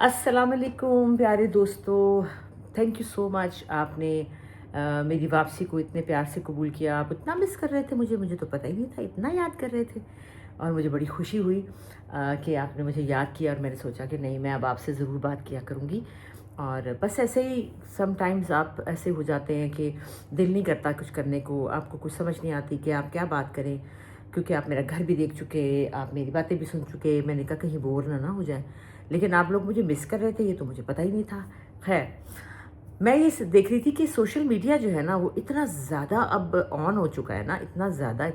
अस्सलाम वालेकुम प्यारे दोस्तों। थैंक यू सो मच, आपने मेरी वापसी को इतने प्यार से कबूल किया। आप इतना मिस कर रहे थे मुझे तो पता ही नहीं था, इतना याद कर रहे थे। और मुझे बड़ी खुशी हुई कि आपने मुझे याद किया, और मैंने सोचा कि नहीं, मैं अब आपसे ज़रूर बात किया करूँगी। और बस ऐसे ही सम टाइम्स आप ऐसे हो जाते हैं कि दिल नहीं करता कुछ करने को, आपको कुछ समझ नहीं आती कि आप क्या बात करें, क्योंकि आप मेरा घर भी देख चुके, आप मेरी बातें भी सुन चुके। मैंने कहा कहीं बोर ना हो जाए, लेकिन आप लोग मुझे मिस कर रहे थे, ये तो मुझे पता ही नहीं था। खैर, मैं ये देख रही थी कि सोशल मीडिया जो है ना, वो इतना ज़्यादा अब ऑन हो चुका है ना, इतना ज़्यादा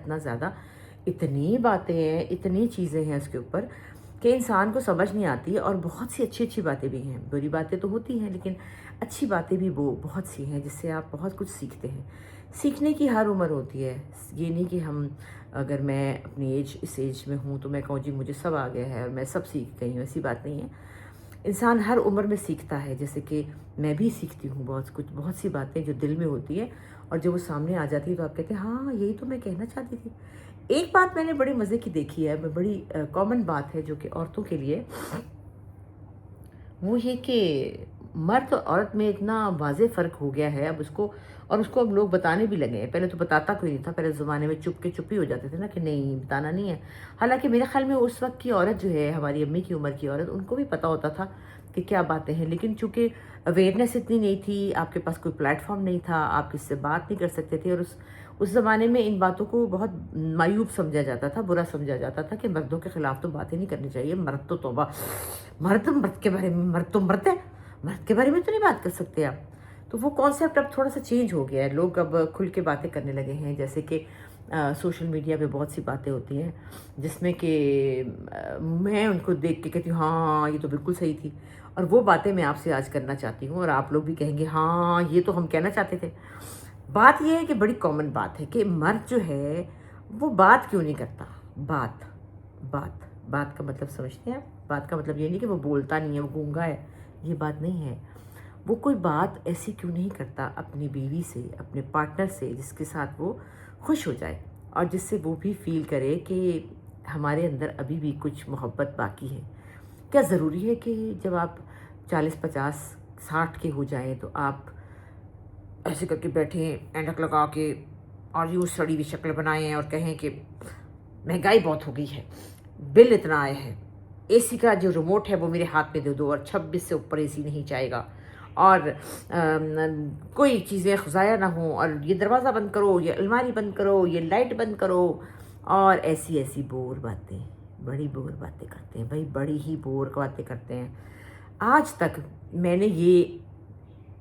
इतनी बातें हैं, इतनी चीज़ें हैं उसके ऊपर कि इंसान को समझ नहीं आती। और बहुत सी अच्छी अच्छी बातें भी हैं, बुरी बातें तो होती हैं, लेकिन अच्छी बातें भी वो बहुत सी हैं जिससे आप बहुत कुछ सीखते हैं। सीखने की हर उम्र होती है, ये नहीं कि हम, अगर मैं अपनी इस एज में हूँ तो मैं कहूँ जी मुझे सब आ गया है और मैं सब सीख गई हूँ, ऐसी बात नहीं है। इंसान हर उम्र में सीखता है, जैसे कि मैं भी सीखती हूँ बहुत कुछ, बहुत सी बातें जो दिल में होती है और जब वो सामने आ जाती है तो आप कहते हैं हाँ, यही तो मैं कहना चाहती थी। एक बात मैंने बड़े मज़े की देखी है, बड़ी कॉमन बात है जो कि औरतों के लिए, वो ये कि मर्द और औरत में इतना वाज़ेह फ़र्क हो गया है अब उसको, और उसको अब लोग बताने भी लगे हैं। पहले तो बताता कोई नहीं था, पहले ज़माने में चुप ही हो जाते थे ना कि नहीं, बताना नहीं है। हालाँकि मेरे ख़्याल में उस वक़्त की औरत जो है, हमारी अम्मी की उम्र की औरत, उनको भी पता होता था कि क्या बातें हैं, लेकिन चूँकि अवेयरनेस इतनी नहीं थी, आपके पास कोई प्लेटफ़ॉर्म नहीं था, आप किसी से बात नहीं कर सकते थे। और उस ज़माने में इन बातों को बहुत मायूब समझा जाता था, बुरा समझा जाता था कि मर्दों के ख़िलाफ़ तो बातें नहीं करनी चाहिए, मर्द तो तौबा, मर्द के बारे में, मर्द तो मर्द है, मर्द के बारे में तो नहीं बात कर सकते आप। तो वो कॉन्सेप्ट अब थोड़ा सा चेंज हो गया है, लोग अब खुल के बातें करने लगे हैं। जैसे कि सोशल मीडिया पे बहुत सी बातें होती हैं जिसमें कि मैं उनको देख के कहती हूँ हाँ, ये तो बिल्कुल सही थी। और वो बातें मैं आपसे आज करना चाहती हूँ, और आप लोग भी कहेंगे हाँ, ये तो हम कहना चाहते थे। बात ये है कि बड़ी कॉमन बात है कि मर्द जो है वो बात क्यों नहीं करता। बात बात बात का मतलब समझते हैं आप? बात का मतलब ये नहीं कि वो बोलता नहीं है, वो गूंगा है, ये बात नहीं है। वो कोई बात ऐसी क्यों नहीं करता अपनी बीवी से, अपने पार्टनर से, जिसके साथ वो खुश हो जाए और जिससे वो भी फील करे कि हमारे अंदर अभी भी कुछ मोहब्बत बाकी है। क्या ज़रूरी है कि जब आप 40, 50, 60 के हो जाएं तो आप ऐसे करके बैठें ऐनक लगा के और यूँ सड़ी हुई शक्ल बनाएं और कहें कि महंगाई बहुत हो गई है, बिल इतना आया है, एसी का जो रिमोट है वो मेरे हाथ में दे दो और 26 से ऊपर एसी नहीं जाएगा, और कोई चीज़ें ख़ज़ाया ना हो, और ये दरवाज़ा बंद करो, ये अलमारी बंद करो, ये लाइट बंद करो, और ऐसी ऐसी बोर बातें, बड़ी बोर बातें करते हैं भाई, बड़ी ही बोर बातें करते हैं। आज तक मैंने ये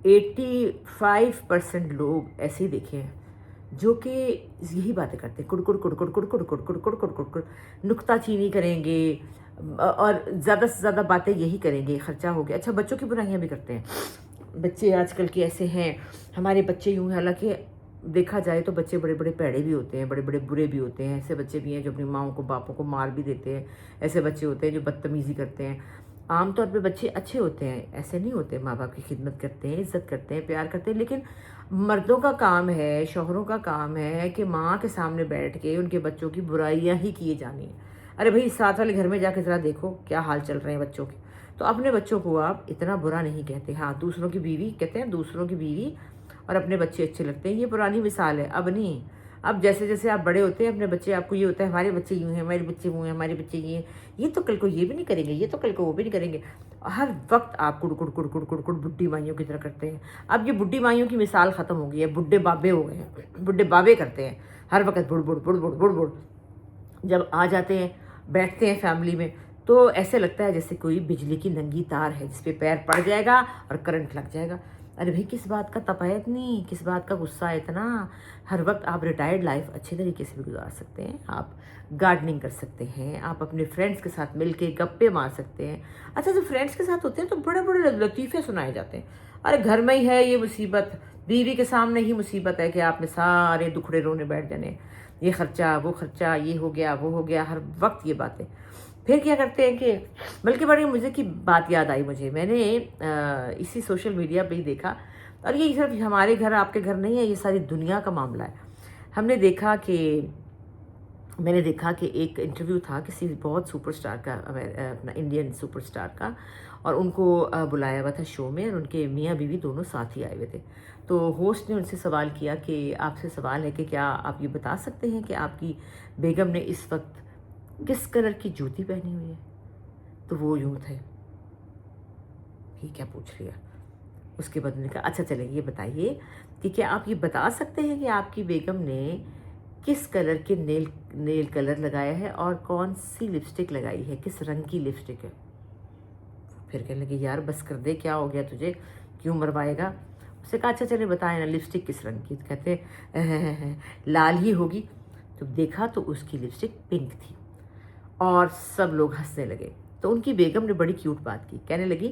85% लोग ऐसे ही देखे हैं जो कि यही बातें करते हैं, कुड़कुड़ कुड़कुड़ कुड़कुड़ कुड़कुड़ कुड़कुड़ कुड़कुड़, नुक्ताचीनी करेंगे, और ज़्यादा से ज़्यादा बातें यही करेंगे, खर्चा हो गया। अच्छा, बच्चों की बुराइयां भी करते हैं। बच्चे आजकल के ऐसे हैं, हमारे बच्चे यूँ हैं, हालांकि देखा जाए तो बच्चे बड़े बड़े पैड़े भी होते हैं, बड़े बड़े बुरे भी होते हैं। ऐसे बच्चे भी हैं जो अपनी माओं को, बापों को मार भी देते हैं। ऐसे बच्चे होते हैं जो बदतमीज़ी करते हैं। आमतौर पे बच्चे अच्छे होते हैं, ऐसे नहीं होते, माँ बाप की खिदमत करते हैं, इज़्ज़त करते हैं, प्यार करते हैं। लेकिन मर्दों का काम है, शौहरों का काम है कि माँ के सामने बैठ के उनके बच्चों की बुराइयाँ ही किए जानी है। अरे भाई, साथ वाले घर में जाके ज़रा देखो क्या हाल चल रहे हैं बच्चों के। तो अपने बच्चों को आप इतना बुरा नहीं कहते। हाँ, दूसरों की बीवी कहते हैं, दूसरों की बीवी और अपने बच्चे अच्छे लगते हैं, ये पुरानी मिसाल है, अब नहीं। अब जैसे जैसे आप बड़े होते हैं, अपने बच्चे, आपको ये होता है हमारे बच्चे यूँ हैं, हमारे बच्चे वो हैं, हमारे बच्चे ये तो कल को ये भी नहीं करेंगे, ये तो कल को वो भी नहीं करेंगे। हर वक्त आप कुड़ कुड़ कुड़ कुड़ कुड़ बुड्ढी माइयों की तरह करते हैं। अब ये बुड्ढी माइयों की मिसाल ख़त्म हो गई है, बुड्ढे बाबे हो गए हैं, बुड्ढे बाबे करते हैं हर वक्त बुड़ बुड़ बुड़ बुड़ बुड़ बुड़। जब आ जाते हैं, बैठते हैं फैमिली में, तो ऐसे लगता है जैसे कोई बिजली की नंगी तार है जिस पे पैर पड़ जाएगा और करंट लग जाएगा। अरे भाई, किस बात का तप है इतनी, किस बात का गुस्सा है इतना। हर वक्त आप रिटायर्ड लाइफ अच्छे तरीके से भी गुजार सकते हैं, आप गार्डनिंग कर सकते हैं, आप अपने फ्रेंड्स के साथ मिल के गप्पे मार सकते हैं। अच्छा, जब फ्रेंड्स के साथ होते हैं तो बड़े बड़े लतीफ़े सुनाए जाते हैं। अरे घर में ही है ये मुसीबत, बीवी के सामने ही मुसीबत है कि आपने सारे दुखड़े रोने बैठ जाने, ये खर्चा, वो खर्चा, ये हो गया, वो हो गया, हर वक्त ये बातें। फिर क्या करते हैं कि, बल्कि बड़ी मज़े की बात याद आई मुझे, मैंने इसी सोशल मीडिया पे ही देखा, और ये सिर्फ हमारे घर आपके घर नहीं है, ये सारी दुनिया का मामला है। हमने देखा कि मैंने देखा कि एक इंटरव्यू था किसी बहुत सुपरस्टार का, अपना इंडियन सुपरस्टार का, اور ان کو بلایا ہوا تھا شو میں، اور ان کے میاں بیوی دونوں ساتھ ہی آئے ہوئے تھے۔ تو ہوسٹ نے ان سے سوال کیا کہ آپ سے سوال ہے کہ کیا آپ یہ بتا سکتے ہیں کہ آپ کی بیگم نے اس وقت کس کلر کی جوتی پہنی ہوئی ہے؟ تو وہ یوں تھے، یہ کیا پوچھ لیا؟ اس کے بعد انہوں نے کہا اچھا چلیں یہ بتائیے کہ کیا آپ یہ بتا سکتے ہیں کہ آپ کی بیگم نے کس کلر کے نیل کلر لگایا ہے اور کون سی لپسٹک لگائی ہے، کس رنگ کی لپسٹک ہے؟ پھر کہنے لگے یار بس کر دے، کیا ہو گیا تجھے، کیوں مروائے گا؟ اس نے کہا اچھا چلے بتائیں نا لپسٹک کس رنگ کی؟ کہتے لال ہی ہوگی۔ تو دیکھا تو اس کی لپسٹک پنک تھی، اور سب لوگ ہنسنے لگے۔ تو ان کی بیگم نے بڑی کیوٹ بات کی، کہنے لگی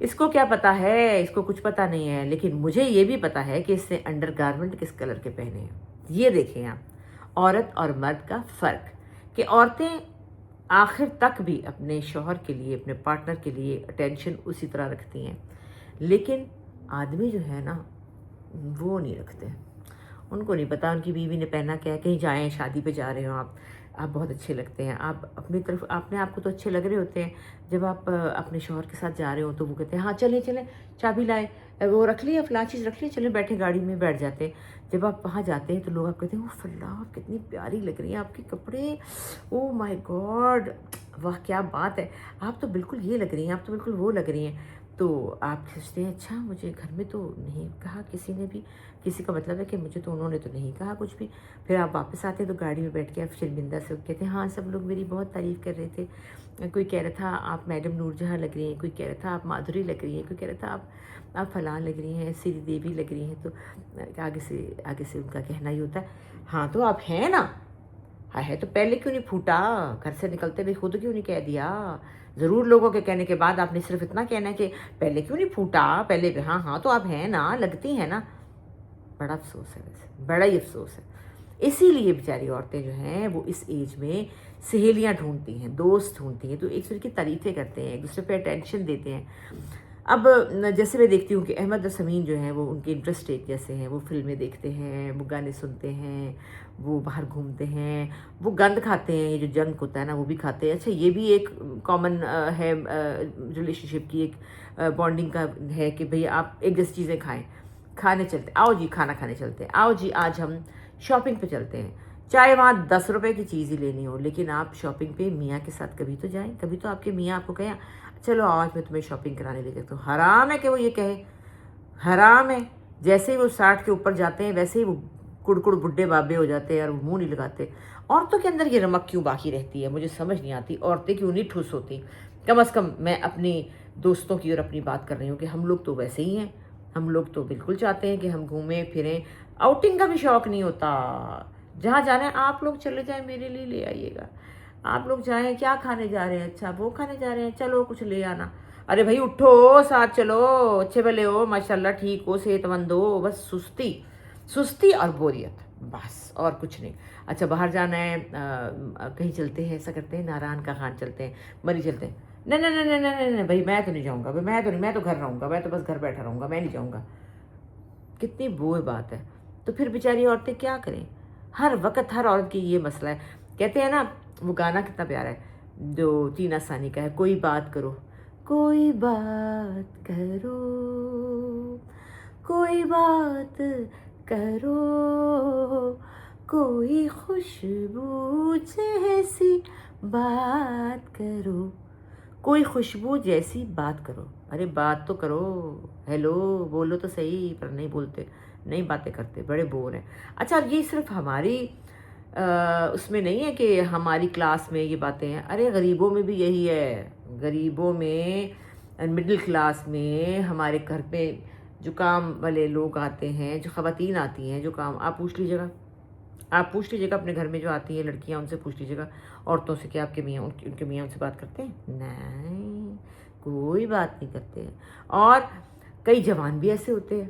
اس کو کیا پتا ہے، اس کو کچھ پتا نہیں ہے، لیکن مجھے یہ بھی پتا ہے کہ اس نے انڈر گارمنٹ کس کلر کے پہنے ہیں۔ یہ دیکھیں آپ عورت اور مرد کا فرق، کہ عورتیں آخر تک بھی اپنے شوہر کے لیے، اپنے پارٹنر کے لیے اٹینشن اسی طرح رکھتی ہیں، لیکن آدمی جو ہے نا وہ نہیں رکھتے، ان کو نہیں پتا ان کی بیوی نے پہنا کیا ہے۔ کہیں جائیں، شادی پہ جا رہے ہوں آپ بہت اچھے لگتے ہیں، آپ اپنی طرف اپنے آپ کو تو اچھے لگ رہے ہوتے ہیں، جب آپ اپنے شوہر کے ساتھ جا رہے ہوں تو وہ کہتے ہیں ہاں چلیں چلیں چابی لائے، وہ رکھ لی، فلاں چیز رکھ لی، چلیں بیٹھے گاڑی میں بیٹھ جاتے ہیں۔ جب آپ وہاں جاتے ہیں تو لوگ آپ کہتے ہیں اوف اللہ کتنی پیاری لگ رہی ہیں آپ کے کپڑے، او مائی گاڈ واہ کیا بات ہے، آپ تو بالکل یہ لگ رہی ہیں، آپ تو بالکل وہ لگ رہی ہیں۔ تو آپ سوچتے ہیں اچھا مجھے گھر میں تو نہیں کہا کسی نے بھی، کسی کا مطلب ہے کہ مجھے تو انہوں نے تو نہیں کہا کچھ بھی۔ پھر آپ واپس آتے ہیں تو گاڑی میں بیٹھ کے آپ شرمندہ سے کہتے ہیں ہاں سب لوگ میری بہت تعریف کر رہے تھے، کوئی کہہ رہا تھا آپ میڈم نور جہاں لگ رہی ہیں، کوئی کہہ رہا تھا آپ مادھوری لگ رہی ہیں، کوئی کہہ رہا تھا آپ فلاں لگ رہی ہیں، سری دیوی لگ رہی ہیں۔ تو آگے سے ان کا کہنا ہی ہوتا ہے ہاں تو آپ ہیں نا، ہے تو پہلے کیوں نہیں پھوٹا، گھر سے نکلتے ہوئے خود کیوں نہیں کہہ دیا؟ ضرور لوگوں کے کہنے کے بعد آپ نے صرف اتنا کہنا ہے کہ پہلے کیوں نہیں پھوٹا، پہلے ہاں تو آپ ہیں نا، لگتی ہیں نا۔ بڑا افسوس ہے، ویسے بڑا ہی افسوس ہے۔ اسی لیے بیچاری عورتیں جو ہیں وہ اس ایج میں سہیلیاں ڈھونڈتی ہیں، دوست ڈھونڈتی ہیں، تو ایک دوسرے کی تعریفیں کرتے ہیں، ایک دوسرے پہ اٹینشن دیتے ہیں۔ اب جیسے میں دیکھتی ہوں کہ احمد اور سمین جو ہیں وہ ان کے انٹرسٹ ایک جیسے ہیں، وہ فلمیں دیکھتے ہیں، وہ گانے سنتے ہیں، وہ باہر گھومتے ہیں، وہ گند کھاتے ہیں، یہ جو جنک ہوتا ہے نا وہ بھی کھاتے ہیں۔ اچھا یہ بھی ایک کامن ہے ریلیشن شپ کی ایک بانڈنگ کا ہے کہ بھئی آپ ایک جیسی چیزیں کھائیں، کھانے چلتے آؤ جی کھانا کھانے چلتے ہیں، آؤ جی آج ہم شاپنگ پہ چلتے ہیں، چاہے وہاں 10 روپے کی چیز ہی لینی ہو، لیکن آپ شاپنگ پہ میاں کے ساتھ کبھی تو جائیں، کبھی تو آپ کے میاں آپ کو کہیں چلو آج میں تمہیں شاپنگ کرانے لے جاتا ہوں۔ حرام ہے کہ وہ یہ کہے، حرام ہے۔ جیسے ہی وہ 60 کے اوپر جاتے ہیں ویسے ہی وہ کڑکڑ بڈھے بابے ہو جاتے ہیں اور وہ منہ نہیں لگاتے۔ عورتوں کے اندر یہ رمق کیوں باقی رہتی ہے مجھے سمجھ نہیں آتی، عورتیں کیوں نہیں ٹھوس ہوتی؟ کم از کم میں اپنی دوستوں کی اور اپنی بات کر رہی ہوں کہ ہم لوگ تو ویسے ہی ہیں، ہم لوگ تو بالکل چاہتے ہیں کہ ہم گھومیں پھریں، آؤٹنگ کا بھی شوق نہیں ہوتا، جہاں جانا ہے آپ لوگ چلے جائیں میرے لیے لے آئیے گا، آپ لوگ جائیں کیا کھانے جا رہے ہیں، اچھا وہ کھانے جا رہے ہیں چلو کچھ لے آنا، ارے بھائی اٹھو ساتھ چلو، اچھے بھلے ہو ماشاءاللہ ٹھیک ہو صحت مند ہو، بس سستی اور بوریت بس اور کچھ نہیں۔ اچھا باہر جانا ہے کہیں چلتے ہیں، ایسا کرتے ہیں ناران کا خان چلتے ہیں، مری چلتے ہیں، نہیں نہیں نہیں نہیں نہیں نہیں بھائی میں تو نہیں جاؤں گا، میں تو گھر رہوں گا، میں تو بس گھر بیٹھا رہوں گا، میں نہیں جاؤں گا۔ کتنی بوئے بات ہے۔ تو پھر بیچاری عورتیں کیا کریں؟ ہر وقت ہر عورت کی یہ مسئلہ ہے۔ کہتے ہیں نا وہ گانا کتنا پیارا ہے جو ٹینا ثانی کا ہے، کوئی بات کرو، کوئی بات کرو، کوئی بات کرو، کوئی خوشبو جیسی بات کرو، کوئی خوشبو جیسی بات کرو، ارے بات تو کرو، ہیلو بولو تو صحیح، پر نہیں بولتے، نہیں باتیں کرتے، بڑے بور ہیں۔ اچھا یہ صرف ہماری اس میں نہیں ہے کہ ہماری کلاس میں یہ باتیں ہیں، ارے غریبوں میں بھی یہی ہے، غریبوں میں مڈل کلاس میں ہمارے گھر پہ جو کام والے لوگ آتے ہیں، جو خواتین آتی ہیں جو کام، آپ پوچھ لیجیے گا اپنے گھر میں جو آتی ہیں لڑکیاں ان سے پوچھ لیجیے گا عورتوں سے کہ آپ کے میاں ان کے میاں ان سے بات کرتے ہیں؟ نہیں کوئی بات نہیں کرتے ہیں۔ اور کئی جوان بھی ایسے ہوتے ہیں،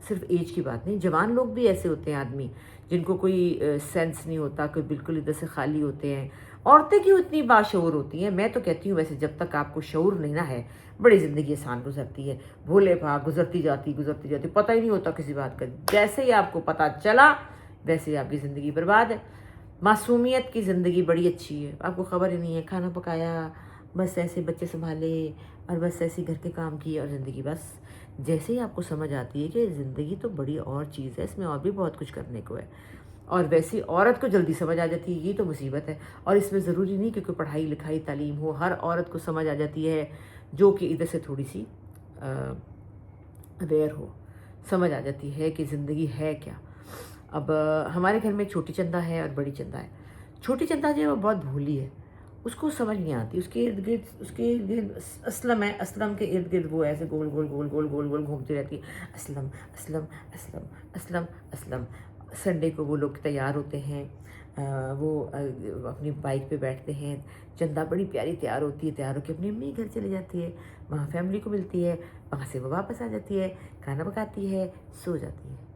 صرف ایج کی بات نہیں، جوان لوگ بھی ایسے ہوتے ہیں آدمی جن کو کوئی سینس نہیں ہوتا، کوئی بالکل ادھر سے خالی ہوتے ہیں۔ عورتیں کیوں اتنی باشعور ہوتی ہیں؟ میں تو کہتی ہوں ویسے جب تک آپ کو شعور نہیں نہ ہے بڑی زندگی آسان گزرتی ہے، بھولے بھاگ گزرتی جاتی پتہ ہی نہیں ہوتا کسی بات کا، جیسے ہی آپ کو پتہ چلا ویسے ہی آپ کی زندگی برباد ہے۔ معصومیت کی زندگی بڑی اچھی ہے، آپ کو خبر ہی نہیں ہے، کھانا پکایا، बस ऐसे बच्चे संभाले और बस ऐसे घर के काम किए और ज़िंदगी बस। जैसे ही आपको समझ आती है कि ज़िंदगी तो बड़ी और चीज़ है, इसमें और भी बहुत कुछ करने को है, और वैसी औरत को जल्दी समझ आ जाती है, ये तो मुसीबत है। और इसमें ज़रूरी नहीं कि कोई पढ़ाई लिखाई तालीम हो, हर औरत को समझ आ जाती है जो कि इधर से थोड़ी सी अवेयर हो, समझ आ जाती है कि ज़िंदगी है क्या। अब हमारे घर में छोटी चंदा है और बड़ी चंदा है। छोटी चंदा जो है वो बहुत भोली है, उसको समझ नहीं आती। उसके इर्द गिर्द असलम है, असलम के इर्द गिर्द वो ऐसे गोल गोल गोल गोल गोल गोल घूमती रहती है, असलम असलम असलम असलम असलम। संडे को वो लोग तैयार होते हैं, अपनी बाइक पे बैठते हैं, चंदा बड़ी प्यारी तैयार होती है, तैयार होकर अपनी अम्मी घर चली जाती है, वहाँ फैमिली को मिलती है, वहाँ से वो वापस आ जाती है, खाना पकाती है, सो जाती है।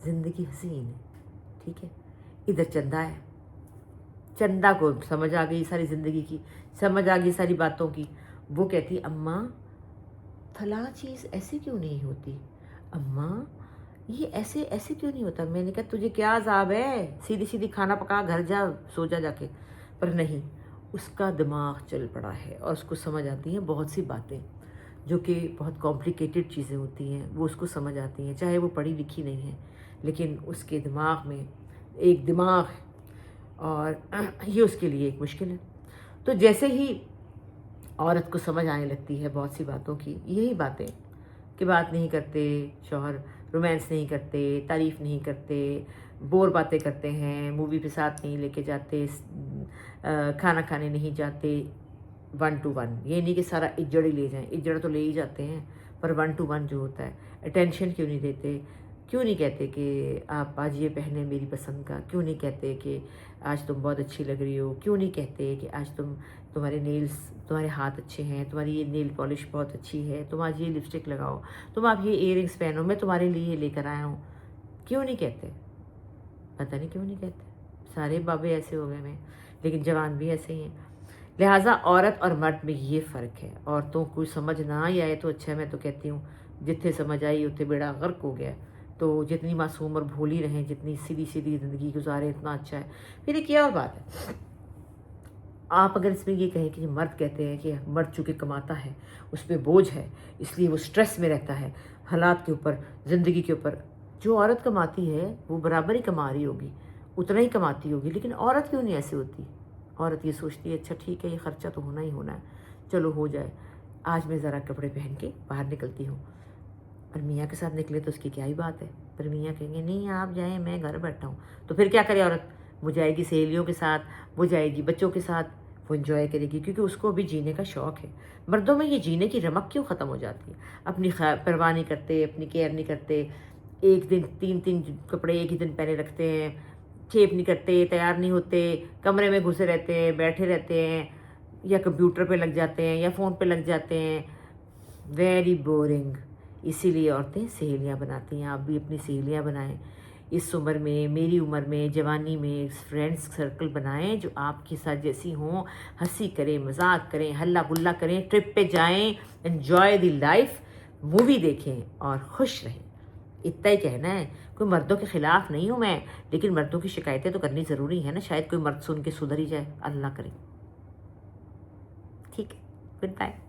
ज़िंदगी हसीन है, ठीक है। इधर चंदा है, चंदा को समझ आ गई सारी ज़िंदगी की, समझ आ गई सारी बातों की। वो कहती, अम्मा फलां चीज़ ऐसे क्यों नहीं होती, अम्मा ये ऐसे ऐसे क्यों नहीं होता। मैंने कहा तुझे क्या अज़ाब है, सीधी सीधी खाना पका घर जा, सो जा जाके। पर नहीं, उसका दिमाग चल पड़ा है और उसको समझ आती हैं बहुत सी बातें जो कि बहुत कॉम्प्लिकेटेड चीज़ें होती हैं, वो उसको समझ आती हैं, चाहे वो पढ़ी लिखी नहीं है, लेकिन उसके दिमाग में एक दिमाग है और ये उसके लिए एक मुश्किल है। तो जैसे ही औरत को समझ आने लगती है बहुत सी बातों की, यही बातें कि बात नहीं करते शौहर, रोमांस नहीं करते, तारीफ़ नहीं करते, बोर बातें करते हैं, मूवी पे साथ नहीं लेके जाते, खाना खाने नहीं जाते, 1 to 1। ये नहीं कि सारा इज्जड़ ही ले जाएं, इज्जड़ तो ले ही जाते हैं, पर 1 to 1 जो होता है, अटेंशन क्यों नहीं देते। क्यों नहीं कहते कि आप आज ये पहने मेरी पसंद का, क्यों नहीं कहते कि आज तुम बहुत अच्छी लग रही हो, क्यों नहीं कहते कि आज तुम्हारे नेल्स, तुम्हारे हाथ अच्छे हैं, तुम्हारी ये नेल पॉलिश बहुत अच्छी है, तुम आज ये लिपस्टिक लगाओ, तुम आप ये इयररिंग्स पहनो, मैं तुम्हारे लिए लेकर आया हूँ। क्यों नहीं कहते, पता नहीं क्यों नहीं कहते। सारे बाबे ऐसे हो गए हैं, लेकिन जवान भी ऐसे ही हैं। लिहाजा औरत और मर्द में ये फ़र्क है। औरतों को समझ ना ही आए तो अच्छा है, मैं तो कहती हूँ जितने समझ आई उतने बेड़ा गर्क हो गया। तो जितनी मासूम और भोली रहें, जितनी सीधी सीधी ज़िंदगी गुजारें, इतना अच्छा है। फिर एक और बात है, आप अगर इसमें ये कहें कि मर्द कहते हैं कि मर्द चूँकि कमाता है, उस पर बोझ है, इसलिए वो स्ट्रेस में रहता है हालात के ऊपर, ज़िंदगी के ऊपर। जो औरत कमाती है वो बराबर ही कमा रही होगी, उतना ही कमाती होगी, लेकिन औरत क्यों नहीं ऐसे होती। औरत ये सोचती है अच्छा ठीक है, ये ख़र्चा तो होना ही होना है, चलो हो जाए, आज मैं ज़रा कपड़े पहन के बाहर निकलती हूँ। और मियाँ के साथ निकले तो उसकी क्या ही बात है, पर मियाँ कहेंगे नहीं आप जाएं, मैं घर बैठा हूँ। तो फिर क्या करे औरत, वो जाएगी सहेलियों के साथ, वो जाएगी बच्चों के साथ, वो इन्जॉय करेगी, क्योंकि उसको अभी जीने का शौक़ है। मर्दों में ये जीने की रमक क्यों ख़त्म हो जाती है, अपनी परवाह नहीं करते, अपनी केयर नहीं करते, एक दिन 3 कपड़े एक ही दिन पहने रखते हैं, शेव नहीं करते, तैयार नहीं होते, कमरे में घुसे रहते हैं, बैठे रहते हैं, या कंप्यूटर पे लग जाते हैं या फ़ोन पे लग जाते हैं। Very boring. इसीलिए औरतें सहेलियाँ बनाती हैं। आप भी अपनी सहेलियाँ बनाएं इस उम्र में, मेरी उम्र में, जवानी में फ्रेंड्स सर्कल बनाएं जो आपके साथ जैसी हों, हंसी करें, मजाक करें, हल्ला गुल्ला करें, ट्रिप पे जाएं, एन्जॉय द लाइफ, मूवी देखें और खुश रहें। इतना ही कहना है। कोई मर्दों के ख़िलाफ़ नहीं हूँ मैं, लेकिन मर्दों की शिकायतें तो करनी ज़रूरी है ना, शायद कोई मर्द सुन के सुधर ही जाए, अल्लाह करे। ठीक है, गुड बाय।